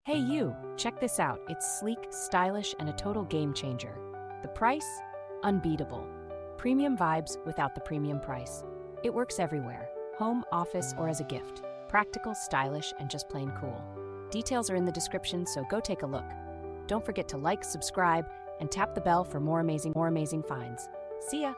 Hey you, check this out. It's sleek, stylish, and a total game changer. The price? Unbeatable. Premium vibes without the premium price. It works everywhere, home, office, or as a gift. Practical, stylish, and just plain cool. Details are in the description, so go take a look. Don't forget to like, subscribe, and tap the bell for more amazing finds. See ya!